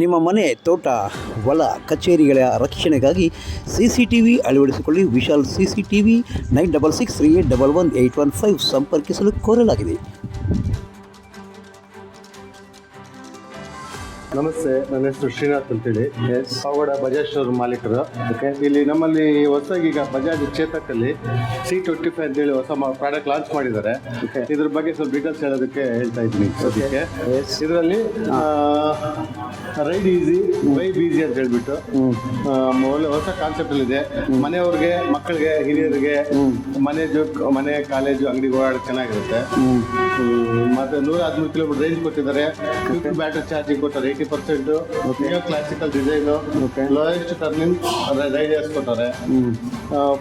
ನಿಮ್ಮ ಮನೆ, ತೋಟ, ಹೊಲ, ಕಚೇರಿಗಳ ರಕ್ಷಣೆಗಾಗಿ CCTV ಅಳವಡಿಸಿಕೊಳ್ಳಿ. ವಿಶಾಲ್ CCTV 9663811815 ಸಂಪರ್ಕಿಸಲು ಕೋರಲಾಗಿದೆ. ನಮಸ್ತೆ, ನನ್ನ ಹೆಸರು ಶ್ರೀನಾಥ್ ಅಂತೇಳಿ, ಪಾವಗಡ ಬಜಾಜ್ ಶೋರೂಮ್ ಮಾಲೀಕರು. ಇಲ್ಲಿ ನಮ್ಮಲ್ಲಿ ಹೊಸದಾಗಿ ಈಗ ಬಜಾಜ್ ಚೇತಕಲ್ಲಿ C25 ಅಂತೇಳಿ ಹೊಸ ಪ್ರಾಡಕ್ಟ್ ಲಾಂಚ್ ಮಾಡಿದ್ದಾರೆ. ಇದ್ರ ಬಗ್ಗೆ ಸ್ವಲ್ಪ ಡೀಟೇಲ್ಸ್ ಹೇಳೋದಕ್ಕೆ ಹೇಳ್ತಾ ಇದ್ದೀನಿ ಸದ್ಯಕ್ಕೆ. ಇದರಲ್ಲಿ ರೈಡ್ ಈಸಿ, ವೈಬ್ ಈಸಿ ಅಂತ ಹೇಳ್ಬಿಟ್ಟು ಒಳ್ಳೆ ಹೊಸ ಕಾನ್ಸೆಪ್ಟ್ ಇದೆ. ಮನೆಯವ್ರಿಗೆ, ಮಕ್ಕಳಿಗೆ, ಹಿರಿಯರಿಗೆ ಮನೆ ಕಾಲೇಜು ಅಂಗಡಿಗೆ ಓಡಾಡೋಕೆ ಚೆನ್ನಾಗಿರುತ್ತೆ. ಮತ್ತೆ 113 ಕಿಲೋಮೀಟರ್ ರೇಂಜ್ ಕೊಟ್ಟಿದ್ದಾರೆ. ಕ್ವಿಕ್ ಬ್ಯಾಟರಿ ಚಾರ್ಜಿಂಗ್ ಕೊಟ್ಟಾರೆ 80%. Neo classical design, lowest turning riders ಕೊಟ್ಟಾರೆ.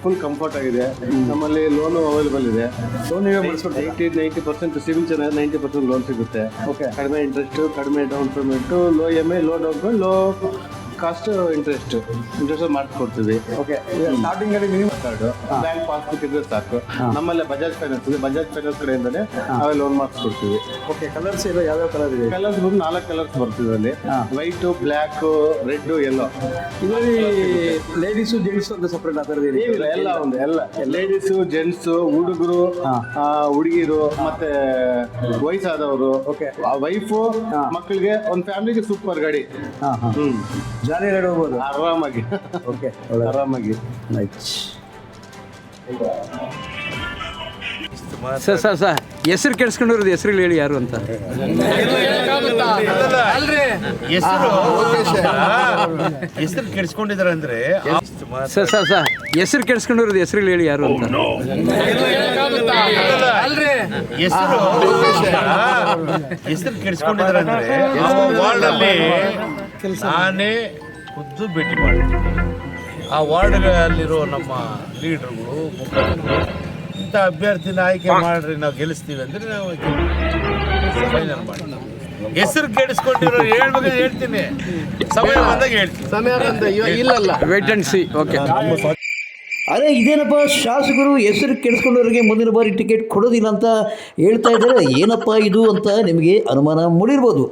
ಫುಲ್ ಕಂಫರ್ಟ್ ಆಗಿದೆ. ನಮ್ಮಲ್ಲಿ ಲೋನು ಅವೈಲೇಬಲ್ ಇದೆ. ಲೋನ್ 80-90% ಸಿವಿಲ್ ಚೆನ್ನಾಗಿ 90% ಲೋನ್ ಸಿಗುತ್ತೆ. ಕಡಿಮೆ ಇಂಟ್ರೆಸ್ಟ್, ಕಡಿಮೆ down payment, low EMI, low down payment, low cost interest ಮಾಡಿಸ್ಕೊಡ್ತೀವಿ. ಸ್ಟಾರ್ಟಿಂಗ್ ಅಲ್ಲಿ ಮಿನಿಮಮ್ ಕಾರ್ಡು, ಬ್ಯಾಂಕ್ ಪಾಸ್ಬುಕ್ ಇದ್ರೆ ಸಾಕು. ನಮ್ಮಲ್ಲೇ ಬಜಾಜ್ ಫೈನಾನ್ಸ್ ಇದೆ. ಬಜಾಜ್ ಫೈನಾನ್ಸ್ ಕಡೆಯಿಂದಲೇ ನಾವೇ ಲೋನ್ ಮಾಡಿಸ್ಕೊಡ್ತೀವಿ. ಕಲರ್ಸ್ ಇದೆ, ಯಾವ್ಯಾವ ಕಲರ್ ಇದೆ? ಕಲರ್ಸ್ ಬಂದು 4 ಕಲರ್ಸ್ ಬರ್ತಿದೆ ಅಲ್ಲಿ. White, black, red, yellow. ಇದರಲ್ಲಿ ಲೇಡೀಸು ಜೆಂಟ್ಸ್ ಅಂತ ಸಪ್ರೇಟ್ ಆ ಥರದ್ದು ಏನಿಲ್ಲ, ಎಲ್ಲ ಒಂದು ಎಲ್ಲ ಲೇಡೀಸು, ಜೆಂಟ್ಸು, ಹುಡುಗರು, ಹುಡುಗಿರು, ಮತ್ತೆ ವಯಸ್ಸಾದವರು, ವೈಫು, ಮಕ್ಕಳಿಗೆ, ಒಂದು ಫ್ಯಾಮಿಲಿಗೆ ಸೂಪರ್ ಗಾಡಿ. ಜಾಲಿ ರೈಡ್ ಹೋಗ್ಬೋದು ಆರಾಮಾಗಿ. ಆರಾಮಾಗಿ. ಸರ್ ಹೆಸರು ಕೆಡಿಸ್ಕೊಂಡಿರೋದು ಹೆಸರುಗಳು ಹೇಳಿ ಯಾರು ಅಂತ. ಹೆಸರು ಕೆಡಿಸ್ಕೊಂಡಿದ್ದಾರೆ ಅಂದ್ರೆ ಸರ್ ಹೆಸರು ಕೆಡಿಸ್ಕೊಂಡಿರೋದು ಹೆಸರುಗಳು ಹೇಳಿ ಯಾರು ಅಂತ. ಹೆಸರು ಕೆಡಿಸ್ಕೊಂಡಿದ್ದಾರೆ ಅಂದ್ರೆ ವಾರ್ಡಲ್ಲಿ ನಾನೇ ಖುದ್ದು ಭೇಟಿ ಮಾಡ್ತೀನಿ. ಆ ವಾರ್ಡ್ಗಳಲ್ಲಿರೋ ನಮ್ಮ ಲೀಡರ್ಗಳು, ಮುಖಂಡರು ಇಂಥ ಅಭ್ಯರ್ಥಿನ ಆಯ್ಕೆ ಮಾಡ್ರಿ, ನಾವು ಗೆಲ್ಲಿಸ್ತೀವಿ ಅಂದರೆ ನಾವು ಫೈನಲ್ ಮಾಡಿ. ಹೆಸರು ಕೆಡಿಸ್ಕೊಂಡಿರೋ ಹೇಳ್ತೀನಿ, ಸಮಯ ಬಂದಾಗ ಹೇಳ್ತೀನಿ. ಸಮಯ ಇಲ್ಲಲ್ಲ, ವೇಟ್ ಅಂಡ್ ಸಿ. ಓಕೆ. ಅದೇ ಇದೇನಪ್ಪ, ಶಾಸಕರು ಹೆಸರು ಕೆಡಿಸ್ಕೊಂಡವರಿಗೆ ಮುಂದಿನ ಬಾರಿ ಟಿಕೆಟ್ ಕೊಡೋದಿಲ್ಲ ಅಂತ ಹೇಳ್ತಾ ಇದ್ದಾರೆ. ಏನಪ್ಪ ಇದು ಅಂತ ನಿಮಗೆ ಅನುಮಾನ ಮೂಡಿರ್ಬೋದು.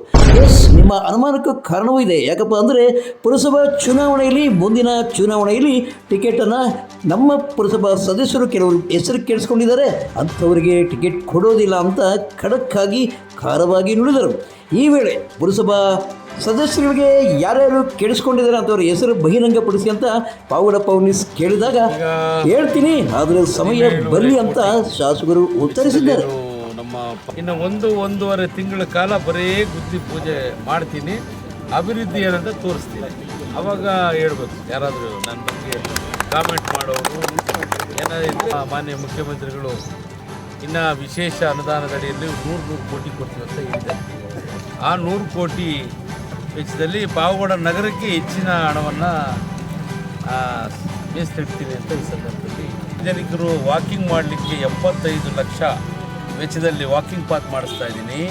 ಎಸ್, ನಿಮ್ಮ ಅನುಮಾನಕ್ಕೂ ಕಾರಣವೂ ಇದೆ. ಯಾಕಪ್ಪ ಅಂದರೆ ಪುರಸಭಾ ಚುನಾವಣೆಯಲ್ಲಿ, ಮುಂದಿನ ಚುನಾವಣೆಯಲ್ಲಿ ಟಿಕೆಟನ್ನು ನಮ್ಮ ಪುರಸಭಾ ಸದಸ್ಯರು ಕೆಲವರು ಹೆಸರು ಕೆಡಿಸ್ಕೊಂಡಿದ್ದಾರೆ, ಅಂಥವರಿಗೆ ಟಿಕೆಟ್ ಕೊಡೋದಿಲ್ಲ ಅಂತ ಖಡಕ್ಕಾಗಿ ಖಾರವಾಗಿ ನುಡಿದರು. ಈ ವೇಳೆ ಪುರಸಭಾ ಸದಸ್ಯರಿಗೆ ಯಾರ್ಯಾರು ಕೆಡಿಸ್ಕೊಂಡಿದ್ದಾರೆ ಅಂತವ್ರ ಹೆಸರು ಬಹಿರಂಗಪಡಿಸಿ ಅಂತ ಪಾವಗಡ ಪೌರ್ಣಿಸ್ ಕೇಳಿದಾಗ ಹೇಳ್ತೀನಿ, ಆದರೆ ಸಮಯ ಬರಲಿ ಅಂತ ಶಾಸಕರು ಉತ್ತರಿಸಿದ್ದಾರೆ. ನಮ್ಮ ಇನ್ನು 1-1.5 ತಿಂಗಳ ಕಾಲ ಬರೀ ಗುದ್ದಿ ಪೂಜೆ ಮಾಡ್ತೀನಿ, ಅಭಿವೃದ್ಧಿ ಏನಂತ ತೋರಿಸ್ತೀನಿ. ಅವಾಗ ಹೇಳ್ಬೇಕು ಯಾರಾದರೂ ನನ್ನ ಬಗ್ಗೆ ಕಾಮೆಂಟ್ ಮಾಡೋರು ಏನಾದರೂ. ಮಾನ್ಯ ಮುಖ್ಯಮಂತ್ರಿಗಳು ಇನ್ನು ವಿಶೇಷ ಅನುದಾನದಡಿಯಲ್ಲಿ 100 ಕೋಟಿ ಕೊಡ್ತೀವಿ ಅಂತ ಹೇಳಿದ್ದಾರೆ. ಆ 100 ಕೋಟಿ ವೆಚ್ಚದಲ್ಲಿ ಪಾವಗಡ ನಗರಕ್ಕೆ ಹೆಚ್ಚಿನ ಹಣವನ್ನು ಮೀಸಲಿಡ್ತೀನಿ ಅಂತ ಈ ಸಂದರ್ಭದಲ್ಲಿ ಸಾರ್ವಜನಿಕರು ವಾಕಿಂಗ್ ಮಾಡಲಿಕ್ಕೆ 75 ಲಕ್ಷ ವೆಚ್ಚದಲ್ಲಿ ವಾಕಿಂಗ್ ಪಾತ್ ಮಾಡಿಸ್ತಾ ಇದ್ದೀನಿ.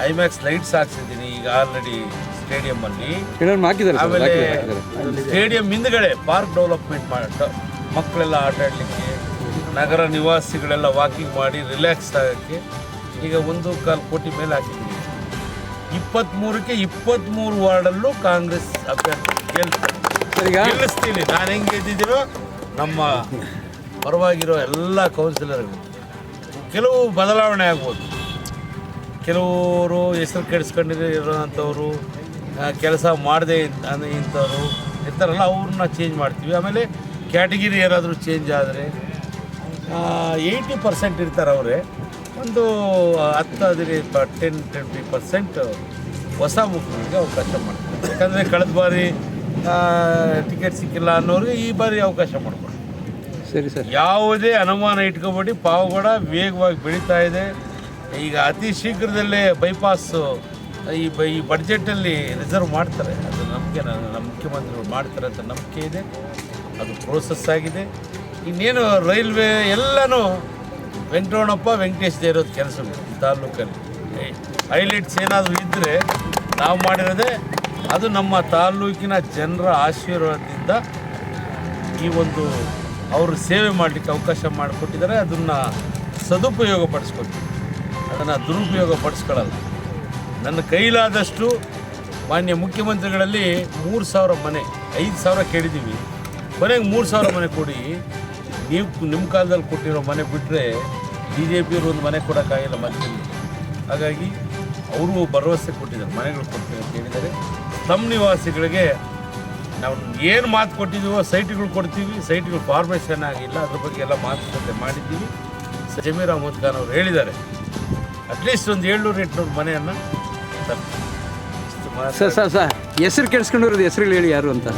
ಐಮ್ಯಾಕ್ಸ್ ಲೈಟ್ಸ್ ಹಾಕ್ಸಿದ್ದೀನಿ ಈಗ ಆಲ್ರೆಡಿ ಸ್ಟೇಡಿಯಮ್ಮಲ್ಲಿ. ಆಮೇಲೆ ಸ್ಟೇಡಿಯಂ ಹಿಂದ್ಗಡೆ ಪಾರ್ಕ್ ಡೆವಲಪ್ಮೆಂಟ್ ಮಕ್ಕಳೆಲ್ಲ ಆಟ ಆಡಲಿಕ್ಕೆ, ನಗರ ನಿವಾಸಿಗಳೆಲ್ಲ ವಾಕಿಂಗ್ ಮಾಡಿ ರಿಲ್ಯಾಕ್ಸ್ ಆಗೋಕ್ಕೆ ಈಗ 1.25 ಕೋಟಿ ಮೇಲೆ ಹಾಕಿದ್ದೀನಿ. 23ಕ್ಕೆ 23 ವಾರ್ಡಲ್ಲೂ ಕಾಂಗ್ರೆಸ್ ಅಭ್ಯರ್ಥಿ ಗೆಲ್ಲಿಸ್ತೀನಿ. ನಾನು ಹೆಂಗೆ ಗೆದ್ದಿದ್ದೀರೋ ನಮ್ಮ ಪರವಾಗಿರೋ ಎಲ್ಲ ಕೌನ್ಸಿಲರ್ಗಳು. ಕೆಲವು ಬದಲಾವಣೆ ಆಗ್ಬೋದು, ಕೆಲವರು ಹೆಸರು ಕೆಡಿಸ್ಕೊಂಡಿರೋಂಥವ್ರು, ಕೆಲಸ ಮಾಡದೆ ಇಂಥವ್ರು ಇರ್ತಾರಲ್ಲ, ಅವ್ರನ್ನ ಚೇಂಜ್ ಮಾಡ್ತೀವಿ. ಆಮೇಲೆ ಕ್ಯಾಟಗಿರಿ ಏನಾದರೂ ಚೇಂಜ್ ಆದರೆ 80% ಇರ್ತಾರೆ ಅವರೇ, ಒಂದು 10-20% ಹೊಸ ಮುಖಗಳಿಗೆ ಅವಕಾಶ ಮಾಡ್ತಾರೆ. ಯಾಕಂದರೆ ಕಳೆದ ಬಾರಿ ಟಿಕೆಟ್ ಸಿಕ್ಕಿಲ್ಲ ಅನ್ನೋರಿಗೆ ಈ ಬಾರಿ ಅವಕಾಶ ಮಾಡ್ಕೊಂಡು. ಸರಿ ಸರ್, ಯಾವುದೇ ಅನುಮಾನ ಇಟ್ಕೊಬೇಡಿ, ಪಾವಗಡ ವೇಗವಾಗಿ ಬೆಳೀತಾ ಇದೆ. ಈಗ ಅತಿ ಶೀಘ್ರದಲ್ಲೇ ಬೈಪಾಸು ಈ ಬಡ್ಜೆಟಲ್ಲಿ ರಿಸರ್ವ್ ಮಾಡ್ತಾರೆ. ಅದು ನಂಬಿಕೆ, ನಮ್ಮ ಮುಖ್ಯಮಂತ್ರಿಗಳು ಮಾಡ್ತಾರೆ ಅಂತ ನಂಬಿಕೆ ಇದೆ. ಅದು ಪ್ರೋಸೆಸ್ ಆಗಿದೆ. ಇನ್ನೇನು ರೈಲ್ವೆ ಎಲ್ಲನೂ ವೆಂಕಟರಮಣಪ್ಪ, ವೆಂಕಟೇಶ್ ಇರೋದು ಕೆಲಸಗಳು ತಾಲೂಕಲ್ಲಿ. ಹೈಲೈಟ್ಸ್ ಏನಾದರೂ ಇದ್ದರೆ ನಾವು ಮಾಡಿರೋದೇ ಅದು. ನಮ್ಮ ತಾಲೂಕಿನ ಜನರ ಆಶೀರ್ವಾದದಿಂದ ಈ ಒಂದು ಅವರು ಸೇವೆ ಮಾಡಲಿಕ್ಕೆ ಅವಕಾಶ ಮಾಡಿಕೊಟ್ಟಿದ್ದಾರೆ. ಅದನ್ನು ಸದುಪಯೋಗ ಪಡಿಸ್ಕೊತೀವಿ, ಅದನ್ನು ದುರುಪಯೋಗ ಪಡಿಸ್ಕೊಳ್ಳಲ್ಲ. ನನ್ನ ಕೈಲಾದಷ್ಟು ಮಾನ್ಯ ಮುಖ್ಯಮಂತ್ರಿಗಳಲ್ಲಿ 3,000 ಮನೆ, 5,000 ಕೇಳಿದ್ದೀವಿ, ಕೊನೆಗೆ 3,000 ಮನೆ ಕೊಡಿ. ನೀವು ನಿಮ್ಮ ಕಾಲದಲ್ಲಿ ಕೊಟ್ಟಿರೋ ಮನೆ ಬಿಟ್ಟರೆ BJPಯವರು ಒಂದು ಮನೆ ಕೊಡೋಕ್ಕಾಗಿಲ್ಲ ಮಧ್ಯದಲ್ಲಿ. ಹಾಗಾಗಿ ಅವರು ಭರವಸೆ ಕೊಟ್ಟಿದ್ದಾರೆ, ಮನೆಗಳು ಕೊಡ್ತೀವಿ ಅಂತ ಹೇಳಿದ್ದಾರೆ. ತಮ್ಮ ನಿವಾಸಿಗಳಿಗೆ ನಾವು ಏನು ಮಾತು ಕೊಟ್ಟಿದ್ದೀವೋ ಸೈಟ್ಗಳು ಕೊಡ್ತೀವಿ. ಸೈಟ್ಗಳು ಫಾರ್ಮೇಷನ್ ಆಗಿಲ್ಲ, ಅದ್ರ ಬಗ್ಗೆ ಎಲ್ಲ ಮಾತುಕತೆ ಮಾಡಿದ್ದೀವಿ. ಜಮೀರ್ ಅಹಮದ್ ಖಾನ್ ಅವರು ಹೇಳಿದ್ದಾರೆ ಅಟ್ಲೀಸ್ಟ್ ಒಂದು 700-800 ಮನೆಯನ್ನು ತರ್ತೀವಿ. ಸರ್ ಹೆಸರು ಕೆಡಿಸ್ಕೊಂಡಿರೋದು ಹೆಸರುಗಳು ಹೇಳಿ ಯಾರು ಅಂತ.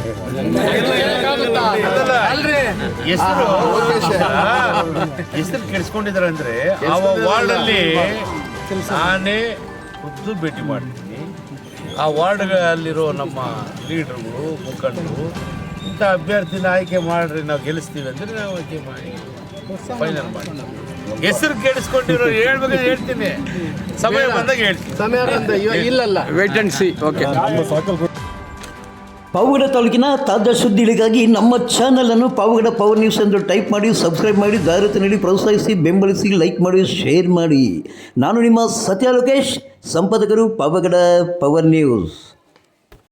ಹೆಸರು ಕೆಡಿಸ್ಕೊಂಡಿದ್ದಾರೆ ಅಂದರೆ ಆ ವಾರ್ಡಲ್ಲಿ ನಾನೇ ಖುದ್ದು ಭೇಟಿ ಮಾಡ್ತೀನಿ. ಆ ವಾರ್ಡ್ಗಳಲ್ಲಿರೋ ನಮ್ಮ ಲೀಡರ್ಗಳು, ಮುಖಂಡರು ಇಂಥ ಅಭ್ಯರ್ಥಿನ ಆಯ್ಕೆ ಮಾಡಿರಿ, ನಾವು ಗೆಲ್ಲಿಸ್ತೀವಿ ಅಂದರೆ ನಾವು ಆಯ್ಕೆ ಮಾಡಿ ಫೈನಲ್ ಮಾಡಿ. ಹೆಸರು ಕೇಳಿಸ್ಕೊಂಡಿರೋ ಹೇಳ್ತೀನಿ, ಸಮಯ ಬಂದಾಗ ಹೇಳ್ತೀನಿ. ಇಲ್ಲಲ್ಲ wait and see. Okay. Pavagada ತಾಲೂಕಿನ ತಾಜಾ ಸುದ್ದಿಗಳಿಗಾಗಿ ನಮ್ಮ ಚಾನಲನ್ನು ಪಾವಗಡ ಪವರ್ ನ್ಯೂಸ್ ಎಂದು ಟೈಪ್ ಮಾಡಿ, ಸಬ್ಸ್ಕ್ರೈಬ್ ಮಾಡಿ, ಜಾಹೀರಾತು ನೀಡಿ ಪ್ರೋತ್ಸಾಹಿಸಿ, ಬೆಂಬಲಿಸಿ, ಲೈಕ್ ಮಾಡಿ, ಶೇರ್ ಮಾಡಿ. ನಾನು ನಿಮ್ಮ ಸತ್ಯ ಲೋಕೇಶ್, ಸಂಪಾದಕರು ಪಾವಗಡ ಪವರ್ ನ್ಯೂಸ್.